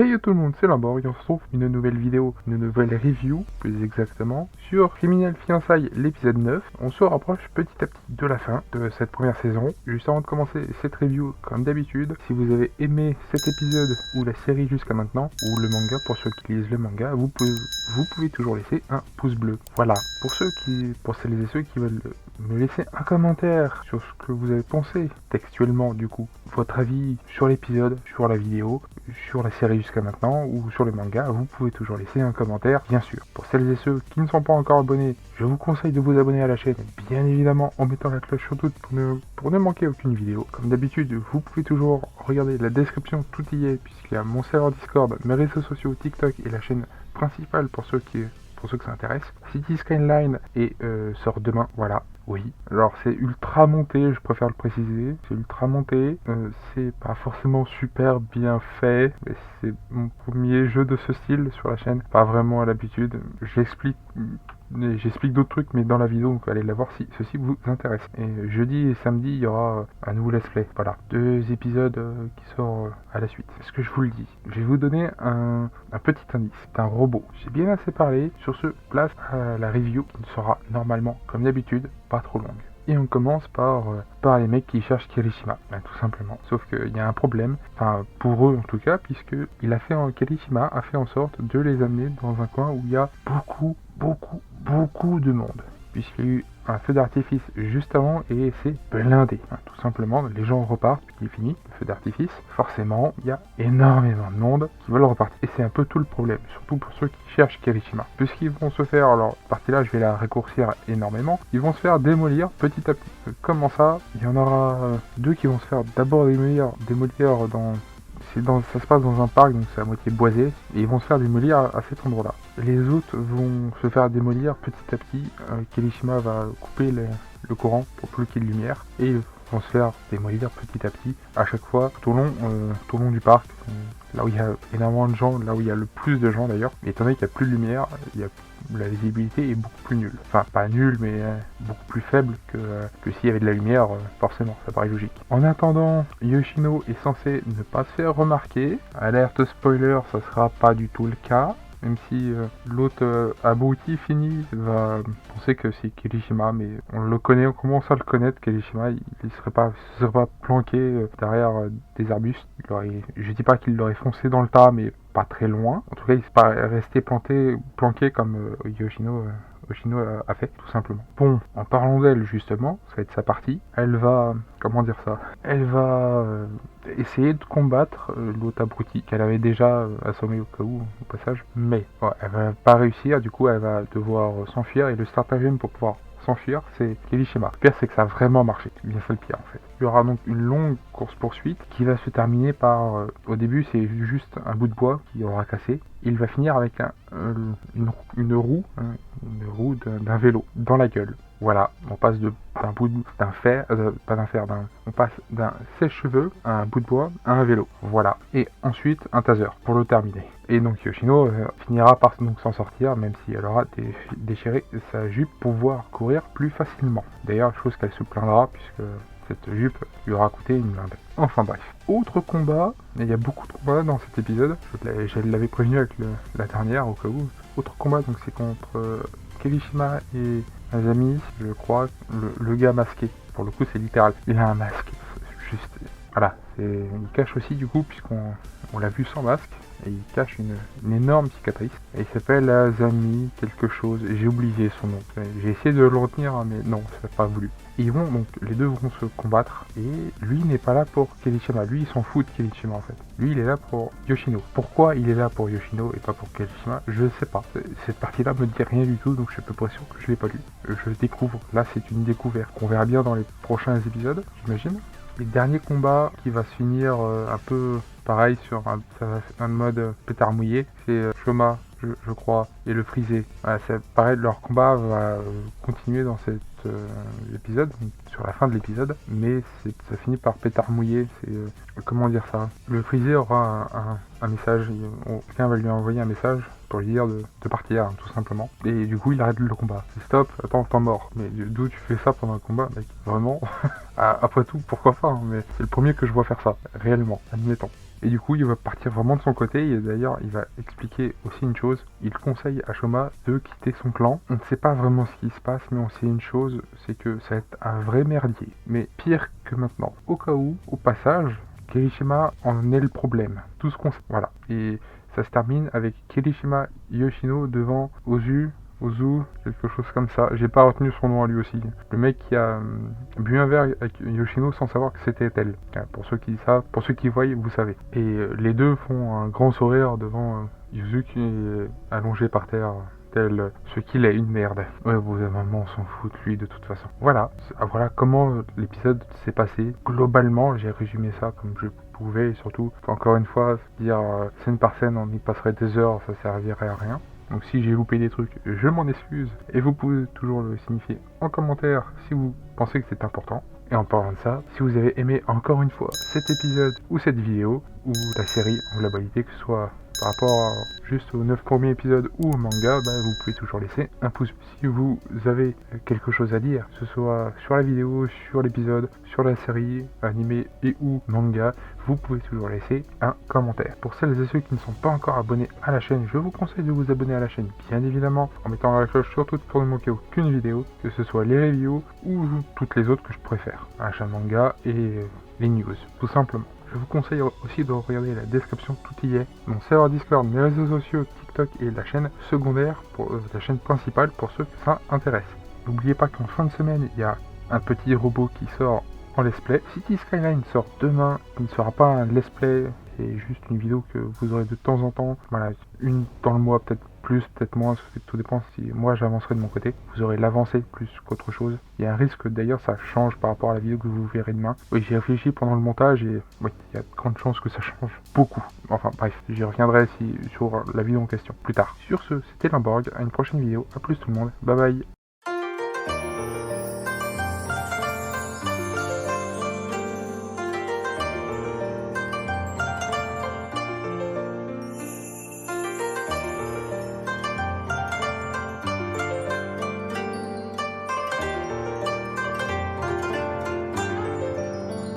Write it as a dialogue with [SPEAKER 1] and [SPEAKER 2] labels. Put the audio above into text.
[SPEAKER 1] Hey tout le monde, c'est Limborg, on se retrouve pour une nouvelle vidéo, une nouvelle review, plus exactement, sur Criminel Fiançailles, l'épisode 9. On se rapproche petit à petit de la fin de cette première saison. Juste avant de commencer cette review, comme d'habitude, si vous avez aimé cet épisode ou la série jusqu'à maintenant, ou le manga, pour ceux qui lisent le manga, vous pouvez toujours laisser un pouce bleu. Voilà, pour celles et ceux qui veulent me laisser un commentaire sur ce que vous avez pensé textuellement du coup, votre avis sur l'épisode, sur la vidéo, sur la série jusqu'à maintenant ou sur le manga, vous pouvez toujours laisser un commentaire, bien sûr. Pour celles et ceux qui ne sont pas encore abonnés, je vous conseille de vous abonner à la chaîne, bien évidemment en mettant la cloche sur toute pour ne manquer aucune vidéo. Comme d'habitude, vous pouvez toujours regarder la description, tout y est, puisqu'il y a mon serveur Discord, mes réseaux sociaux, TikTok et la chaîne principale pour ceux que ça intéresse. City Skyline sort demain, voilà. Oui, alors c'est ultra monté, je préfère le préciser, c'est ultra monté, c'est pas forcément super bien fait, mais c'est mon premier jeu de ce style sur la chaîne, pas vraiment à l'habitude, j'explique d'autres trucs mais dans la vidéo, donc allez la voir si ceci vous intéresse. Et jeudi et samedi il y aura un nouveau let's play, voilà, 2 épisodes qui sortent à la suite. Est-ce que je vous le dis? Je vais vous donner un petit indice, c'est un robot. J'ai bien assez parlé, sur ce place à la review qui sera normalement comme d'habitude pas trop longue. Et on commence par les mecs qui cherchent Kirishima, tout simplement. Sauf qu'il y a un problème, enfin pour eux en tout cas, puisque Kirishima a fait en sorte de les amener dans un coin où il y a beaucoup de monde. Puisqu'il y a eu un feu d'artifice juste avant et c'est blindé. Tout simplement, les gens repartent, puis il est fini, le feu d'artifice. Forcément, il y a énormément de monde qui veulent repartir. Et c'est un peu tout le problème, surtout pour ceux qui cherchent Kirishima. Puisqu'ils vont se faire, alors, cette partie-là, je vais la raccourcir énormément, ils vont se faire démolir petit à petit. Comment ça? Il y en aura 2 qui vont se faire d'abord démolir ça se passe dans un parc, donc c'est à moitié boisé, et ils vont se faire démolir à cet endroit-là. Les autres vont se faire démolir petit à petit. Kirishima va couper le courant pour plus qu'il y ait de lumière, et ils vont se faire démolir petit à petit, à chaque fois, tout au long du parc, là où il y a énormément de gens, là où il y a le plus de gens d'ailleurs. Mais étant donné qu'il n'y a plus de lumière, la visibilité est beaucoup plus nulle. Enfin, pas nulle, mais beaucoup plus faible que s'il y avait de la lumière, forcément, ça paraît logique. En attendant, Yoshino est censé ne pas se faire remarquer. Alerte spoiler, ça sera pas du tout le cas. Même si l'autre abruti fini va penser que c'est Kirishima, mais on le connaît, on commence à le connaître, Kirishima, il se serait pas planqué derrière des arbustes. Je dis pas qu'il l'aurait foncé dans le tas, mais pas très loin. En tout cas, il se paraît resté planqué comme Yoshino a fait, tout simplement. Bon, en parlant d'elle, justement, ça va être sa partie. Elle va, elle va essayer de combattre l'autre abruti qu'elle avait déjà assommé au cas où, au passage. Mais elle va pas réussir, du coup, elle va devoir s'enfuir. Et le stratagème pour pouvoir s'enfuir, c'est Kirishima. Le pire, c'est que ça a vraiment marché. C'est bien ça le pire, en fait. Il y aura donc une longue course-poursuite qui va se terminer par... au début, c'est juste un bout de bois qui aura cassé. Il va finir avec une roue d'un vélo dans la gueule. Voilà, on passe on passe d'un sèche-cheveux à un bout de bois à un vélo. Voilà, et ensuite un taser pour le terminer. Et donc Yoshino finira par s'en sortir, même si elle aura déchiré sa jupe pour pouvoir courir plus facilement. D'ailleurs, chose qu'elle se plaindra puisque cette jupe lui aura coûté une blinde. Enfin bref. Autre combat, il y a beaucoup de combats dans cet épisode, je l'avais prévenu avec la dernière au cas où. Autre combat, donc c'est contre Kirishima et Azami, je crois, le gars masqué. Pour le coup, c'est littéral. Il a un masque. Juste, voilà. Il cache aussi, du coup, puisqu'on l'a vu sans masque, et il cache une énorme cicatrice. Et il s'appelle Azami quelque chose. J'ai oublié son nom. J'ai essayé de le retenir, mais non, ça n'a pas voulu. Et les deux vont se combattre. Et lui n'est pas là pour Kirishima. Lui, il s'en fout de Kirishima, en fait. Lui, il est là pour Yoshino. Pourquoi il est là pour Yoshino et pas pour Kirishima, je sais pas. Cette partie-là me dit rien du tout, donc je suis à peu près sûr que je l'ai pas lu. Je découvre. Là, c'est une découverte qu'on verra bien dans les prochains épisodes, j'imagine. Et dernier combat qui va se finir un peu pareil sur un mode pétard mouillé, c'est Shoma, je crois, et le frisé. Voilà, c'est pareil, leur combat va continuer dans cet épisode, sur la fin de l'épisode, mais ça finit par pétard mouillé. Comment dire ça? Le frisé aura un message, quelqu'un va lui envoyer un message pour lui dire de partir, tout simplement. Et du coup, il arrête le combat. Stop, attends, t'es mort. Mais d'où tu fais ça pendant un combat, mec? Vraiment? Après tout, pourquoi pas, hein, mais c'est le premier que je vois faire ça, réellement, admettons. Et du coup, il va partir vraiment de son côté. Et d'ailleurs, il va expliquer aussi une chose. Il conseille à Shoma de quitter son clan. On ne sait pas vraiment ce qui se passe, mais on sait une chose, c'est que ça va être un vrai merdier. Mais pire que maintenant. Au cas où, au passage, Kirishima en est le problème. Tout ce qu'on sait. Voilà. Et ça se termine avec Kirishima Yoshino devant Ozu, quelque chose comme ça. J'ai pas retenu son nom à lui aussi. Le mec qui a bu un verre avec Yoshino sans savoir que c'était elle. Pour ceux qui savent, pour ceux qui voient, vous savez. Et les deux font un grand sourire devant Yuzu qui est allongé par terre. Tel ce qu'il est, une merde. Ouais, vos mamans s'en foutent, lui, de toute façon. Voilà, voilà comment l'épisode s'est passé. Globalement, j'ai résumé ça comme je pouvais, et surtout, encore une fois, dire scène par scène, on y passerait des heures, ça servirait à rien. Donc si j'ai loupé des trucs, je m'en excuse. Et vous pouvez toujours le signifier en commentaire si vous pensez que c'est important. Et en parlant de ça, si vous avez aimé encore une fois cet épisode ou cette vidéo, ou la série en globalité, que ce soit par rapport juste aux 9 premiers épisodes ou au manga, vous pouvez toujours laisser un pouce. Si vous avez quelque chose à dire, que ce soit sur la vidéo, sur l'épisode, sur la série, animé et ou manga, vous pouvez toujours laisser un commentaire. Pour celles et ceux qui ne sont pas encore abonnés à la chaîne, je vous conseille de vous abonner à la chaîne, bien évidemment, en mettant la cloche surtout pour ne manquer aucune vidéo, que ce soit les reviews ou toutes les autres que je préfère, achat manga et les news, tout simplement. Je vous conseille aussi de regarder la description, tout y est. Mon serveur Discord, mes réseaux sociaux, TikTok et la chaîne secondaire, pour la chaîne principale pour ceux que ça intéresse. N'oubliez pas qu'en fin de semaine, il y a un petit robot qui sort en let's play. City Skyline sort demain, il ne sera pas un let's play, c'est juste une vidéo que vous aurez de temps en temps. Voilà, une dans le mois, peut-être plus, peut-être moins, tout dépend si moi j'avancerai de mon côté. Vous aurez l'avancée plus qu'autre chose. Il y a un risque d'ailleurs ça change par rapport à la vidéo que vous verrez demain. Oui, j'ai réfléchi pendant le montage et oui, il y a de grandes chances que ça change beaucoup. Enfin bref, j'y reviendrai sur la vidéo en question plus tard. Sur ce, c'était Limborg, à une prochaine vidéo. A plus tout le monde, bye bye.